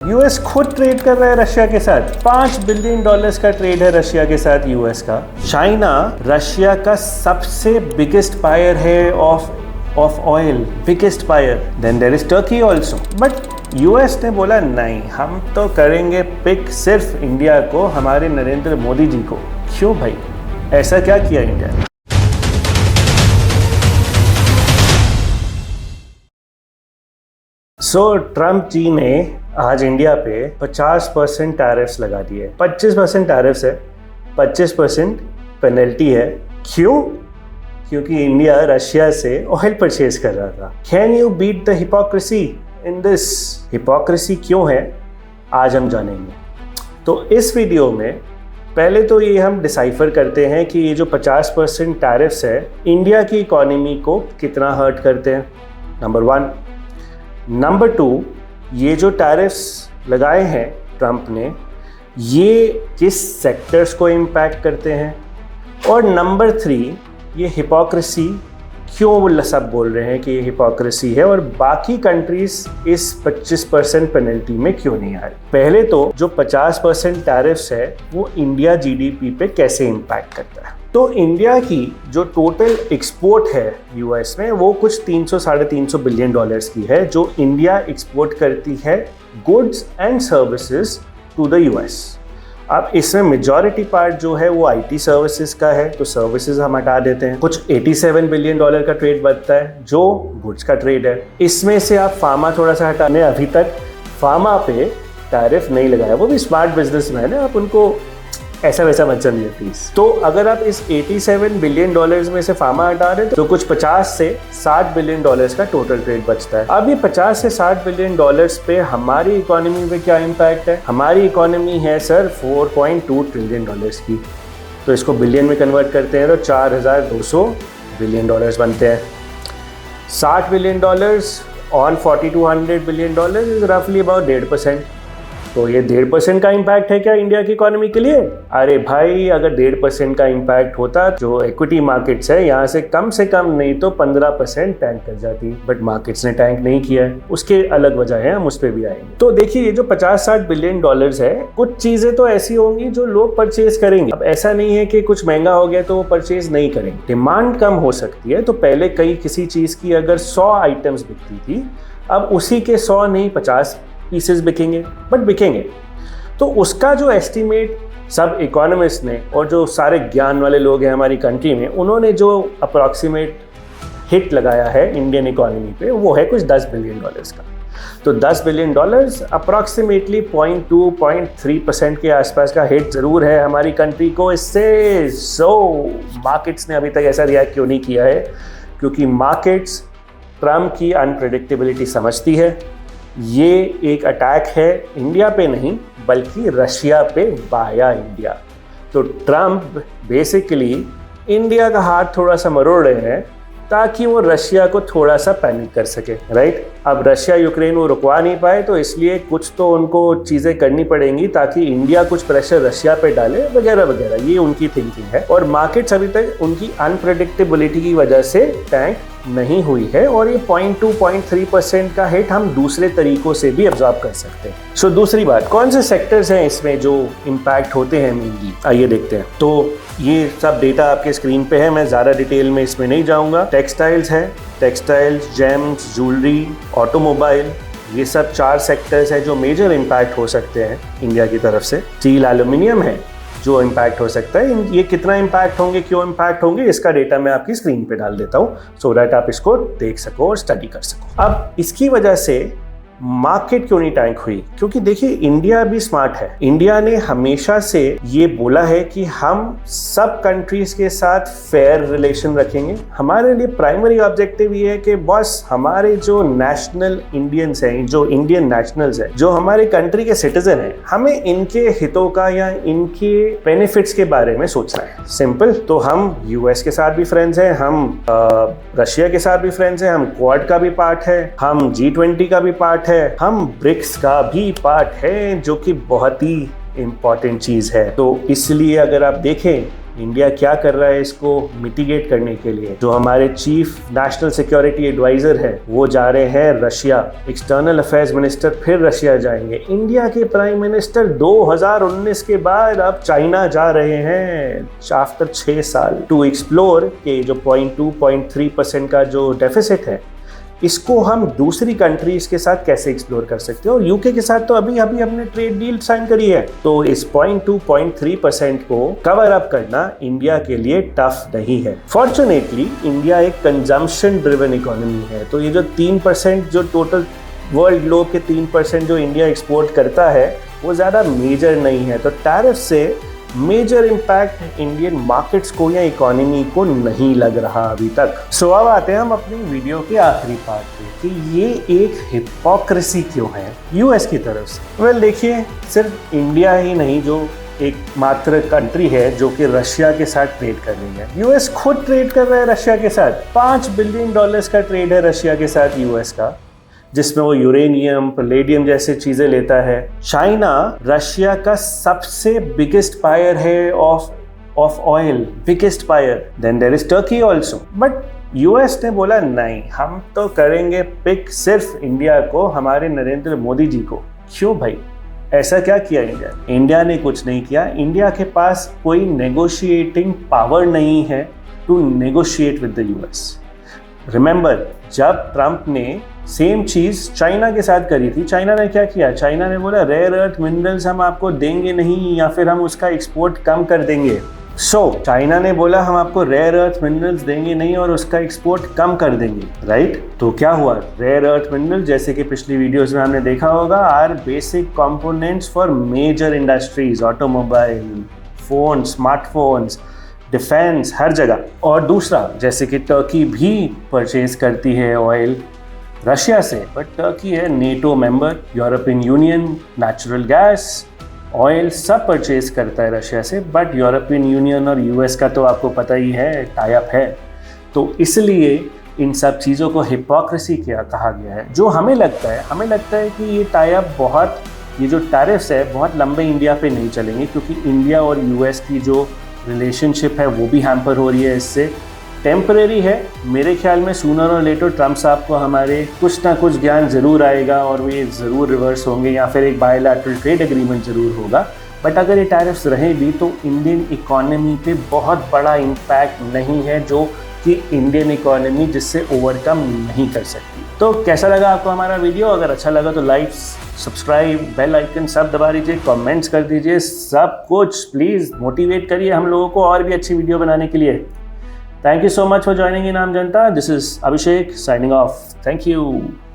US खुद trade कर रहा है रशिया के साथ। $5 बिलियन का ट्रेड है रशिया के साथ यूएस का। चाइना रशिया का सबसे बिगेस्ट बायर है of oil, biggest buyer. Then there is Turkey also. But US ने बोला नहीं, हम तो करेंगे पिक सिर्फ इंडिया को, हमारे नरेंद्र मोदी जी को। क्यों भाई, ऐसा क्या किया इंडिया ने? ट्रम्प जी ने आज इंडिया पे 50% टैरिफ्स लगा दिए। 25% टैरिफ्स है, 25% पेनल्टी है। क्यों? क्योंकि इंडिया रशिया से ऑयल परचेज कर रहा था। Can you beat the hypocrisy in this? Hypocrisy क्यों है, आज हम जानेंगे। तो इस वीडियो में पहले तो ये हम डिसाइफर करते हैं कि ये जो 50% टैरिफ्स है इंडिया की इकोनॉमी को कितना हर्ट करते हैं, नंबर 1। नंबर 2, ये जो टैरिफ्स लगाए हैं ट्रम्प ने, ये किस सेक्टर्स को इम्पैक्ट करते हैं। और नंबर 3, ये हिपोक्रेसी क्यों वो सब बोल रहे हैं कि ये हिपोक्रेसी है और बाकी कंट्रीज इस 25% पेनल्टी में क्यों नहीं आ रही। पहले तो जो 50% टैरिफ्स है वो इंडिया जीडीपी पे कैसे इम्पैक्ट करता है। तो इंडिया की जो टोटल एक्सपोर्ट है यूएस में वो कुछ 300-350 बिलियन डॉलर्स की है, जो इंडिया एक्सपोर्ट करती है goods and services to the US. अब इसमें मेजॉरिटी पार्ट जो है वो आईटी सर्विसेज का है, तो सर्विसेज हम हटा देते हैं। कुछ 87 बिलियन डॉलर का ट्रेड बनता है जो गुड्स का ट्रेड है। इसमें से आप फार्मा थोड़ा सा हटाने, अभी तक फार्मा पे टैरिफ नहीं लगाया, वो भी स्मार्ट बिजनेसमैन है, आप उनको ऐसा वैसा मत समझिए प्लीज। तो अगर आप इस 87 बिलियन डॉलर्स में से फार्मा हटा रहे तो कुछ 50 से 60 बिलियन डॉलर्स का टोटल ट्रेड बचता है। अब ये 50 से 60 बिलियन डॉलर्स पे हमारी इकोनॉमी पे क्या इम्पैक्ट है? हमारी इकोनॉमी है सर 4.2 ट्रिलियन डॉलर्स की, तो इसको बिलियन में कन्वर्ट करते हैं तो 4200 बिलियन डॉलर्स बनते हैं। 60 billion dollars on 4200 billion dollars is रफली अबाउट 1.5%। तो ये 1.5% का इम्पैक्ट है क्या इंडिया की इकोनॉमी के लिए? अरे भाई, अगर 1.5% का इम्पैक्ट होता, जो इक्विटी मार्केट्स है यहाँ से कम नहीं तो 15% टैंक कर जाती, बट मार्केट्स ने टैंक नहीं किया है। उसके अलग वजह है, हम उस पर भी आएंगे। तो देखिए, ये जो 50-60 बिलियन डॉलर्स है, कुछ चीजें तो ऐसी होंगी जो लोग परचेज करेंगे। अब ऐसा नहीं है कि कुछ महंगा हो गया तो वो परचेज नहीं करेंगे, डिमांड कम हो सकती है। तो पहले किसी चीज की अगर 100 आइटम्स बिकती थी, अब उसी के 100 नहीं 50 पीसेस बिकेंगे, बट बिकेंगे। तो उसका जो एस्टिमेट सब इकोनॉमिस्ट ने और जो सारे ज्ञान वाले लोग हैं हमारी कंट्री में, उन्होंने जो अप्रॉक्सीमेट हिट लगाया है इंडियन इकोनॉमी पे, वो है कुछ 10 बिलियन डॉलर्स का। तो 10 बिलियन डॉलर्स अप्रॉक्सीमेटली 0.2-0.3% के आसपास का हिट जरूर है हमारी कंट्री को इससे। मार्केट्स ने अभी तक ऐसा रिएक्ट क्यों नहीं किया है? क्योंकि मार्केट्स ट्रम्प की अनप्रेडिक्टेबिलिटी समझती है। ये एक अटैक है इंडिया पे नहीं, बल्कि रशिया पे वाया इंडिया। तो ट्रम्प बेसिकली इंडिया का हाथ थोड़ा सा मरोड़ रहे हैं ताकि वो रशिया को थोड़ा सा पैनिक कर सके, राइट? अब रशिया यूक्रेन वो रुकवा नहीं पाए, तो इसलिए कुछ तो उनको चीज़ें करनी पड़ेंगी ताकि इंडिया कुछ प्रेशर रशिया पे डाले, वगैरह वगैरह। ये उनकी थिंकिंग है। और मार्केट्स अभी तक उनकी अनप्रेडिक्टेबिलिटी की वजह से टैंक नहीं हुई है, और ये 0.2-0.3% का हिट हम दूसरे तरीकों से भी अब्जॉर्ब कर सकते हैं। दूसरी बात, कौन से सेक्टर्स हैं इसमें जो इम्पैक्ट होते हैं मेनली, आइए देखते हैं। तो ये सब डेटा आपके स्क्रीन पे है, मैं ज़्यादा डिटेल में इसमें नहीं जाऊँगा। टेक्सटाइल्स है, टेक्सटाइल्स, जेम्स, ज्वेलरी, ऑटोमोबाइल, ये सब 4 सेक्टर्स हैं जो मेजर इम्पैक्ट हो सकते हैं इंडिया की तरफ से। स्टील, एल्यूमिनियम है जो इम्पैक्ट हो सकता है। ये कितना इम्पैक्ट होंगे, क्यों इम्पैक्ट होंगे, इसका डेटा मैं आपकी स्क्रीन पे डाल देता हूँ, सो दैट आप इसको देख सको और स्टडी कर सको। अब इसकी वजह से मार्केट क्यों नहीं टैंक हुई? क्योंकि देखिए, इंडिया भी स्मार्ट है। इंडिया ने हमेशा से ये बोला है कि हम सब कंट्रीज के साथ फेयर रिलेशन रखेंगे। हमारे लिए प्राइमरी ऑब्जेक्टिव ये है कि बॉस, हमारे जो नेशनल इंडियंस हैं, जो इंडियन नेशनल्स हैं, जो हमारे कंट्री के सिटीजन हैं, हमें इनके हितों का या इनके बेनिफिट्स के बारे में सोचना है। सिंपल। तो हम यूएस के साथ भी फ्रेंड्स हैं, हम रशिया के साथ भी फ्रेंड्स हैं, हम क्वाड का भी पार्ट है, हम G20 का भी पार्ट है, हम ब्रिक्स का भी पार्ट है, जो कि बहुत ही इंपॉर्टेंट चीज है। तो इसलिए अगर आप देखें इंडिया क्या कर रहा है इसको मिटिगेट करने के लिए। जो हमारे चीफ नेशनल सिक्योरिटी एडवाइजर है वो जा रहे हैं रशिया, एक्सटर्नल अफेयर्स मिनिस्टर फिर रशिया जाएंगे। इंडिया के प्राइम मिनिस्टर 2019 के बाद अब चाइना जा रहे हैं आफ्टर 6 साल टू एक्सप्लोर के जो 0.2-0.3% का जो डेफिसिट है इसको हम दूसरी कंट्रीज के साथ कैसे एक्सप्लोर कर सकते हैं। और यूके के साथ तो अभी हमने ट्रेड डील साइन करी है, तो इस 0.2-0.3% को कवर अप करना इंडिया के लिए टफ नहीं है। फॉर्चुनेटली इंडिया एक कंजम्पशन ड्रिवन इकोनॉमी है, तो ये जो 3% जो टोटल वर्ल्ड ग्लोब के 3% जो इंडिया एक्सपोर्ट करता है वो ज़्यादा मेजर नहीं है। तो टैरिफ से मेजर इम्पैक्ट इंडियन मार्केट्स को या इकोनॉमी को नहीं लग रहा अभी तक। सो अब आते हैं हम अपनी वीडियो के आखिरी पार्ट पे कि ये एक हिपोक्रेसी क्यों है यूएस की तरफ से। वेल देखिए, सिर्फ इंडिया ही नहीं जो एक मात्र कंट्री है जो कि रशिया के साथ ट्रेड कर रही है। यूएस खुद ट्रेड कर रहा है रशिया के साथ। $5 बिलियन का ट्रेड है रशिया के साथ यूएस का, जिसमें वो यूरेनियम, पैलेडियम जैसे चीजें लेता है। चाइना रशिया का सबसे बिगेस्ट बायर है of oil, biggest buyer. Then there is Turkey also. But US ने बोला नहीं, हम तो करेंगे पिक सिर्फ इंडिया को, हमारे नरेंद्र मोदी जी को। क्यों भाई, ऐसा क्या किया इंडिया? इंडिया ने कुछ नहीं किया। इंडिया के पास कोई नेगोशिएटिंग पावर नहीं है to negotiate with the US. Remember, जब ट्रंप ने सेम चीज चाइना के साथ करी थी, चाइना ने क्या किया? चाइना ने बोला रेयर अर्थ मिनरल्स हम आपको देंगे नहीं या फिर हम उसका एक्सपोर्ट कम कर देंगे। चाइना ने बोला हम आपको रेयर अर्थ मिनरल्स देंगे नहीं और उसका एक्सपोर्ट कम कर देंगे, राइट? तो क्या हुआ? रेयर अर्थ मिनरल, जैसे कि पिछली वीडियोस में हमने देखा होगा, are basic components for major industries, automobile, phone, smartphones, defence, हर जगह। और दूसरा, जैसे कि टर्की भी परचेज करती है ऑयल रशिया से, बट टर्की है NATO member, European union, natural gas, oil सब परचेज करता है रशिया से। बट यूरोपियन यूनियन और यूएस का तो आपको पता ही है टाई अप है, तो इसलिए इन सब चीज़ों को हिपोक्रेसी क्या कहा गया है। जो हमें लगता है कि ये टाई अप बहुत, ये जो टैरिफ्स है बहुत लंबे इंडिया पे नहीं चलेंगे, क्योंकि इंडिया और यूएस की जो रिलेशनशिप है वो भी हैम्पर हो रही है इससे। टेम्परेरी है, मेरे ख्याल में सूनर और लेटर ट्रंप साहब को हमारे कुछ ना कुछ ज्ञान ज़रूर आएगा और वे ज़रूर रिवर्स होंगे या फिर एक बायलैटरल ट्रेड एग्रीमेंट ज़रूर होगा। बट अगर ये टैरिफ्स रहे भी तो इंडियन इकोनॉमी पे बहुत बड़ा इम्पैक्ट नहीं है, जो कि इंडियन इकोनॉमी जिससे ओवरकम नहीं कर सकती। तो कैसा लगा आपको हमारा वीडियो? अगर अच्छा लगा तो लाइक, सब्सक्राइब, बेल आइकन सब दबा दीजिए, कमेंट्स कर दीजिए, सब कुछ प्लीज़ मोटिवेट करिए हम लोगों को और भी अच्छी वीडियो बनाने के लिए। Thank you so much for joining in Aam Janata. This is Abhishek signing off. Thank you.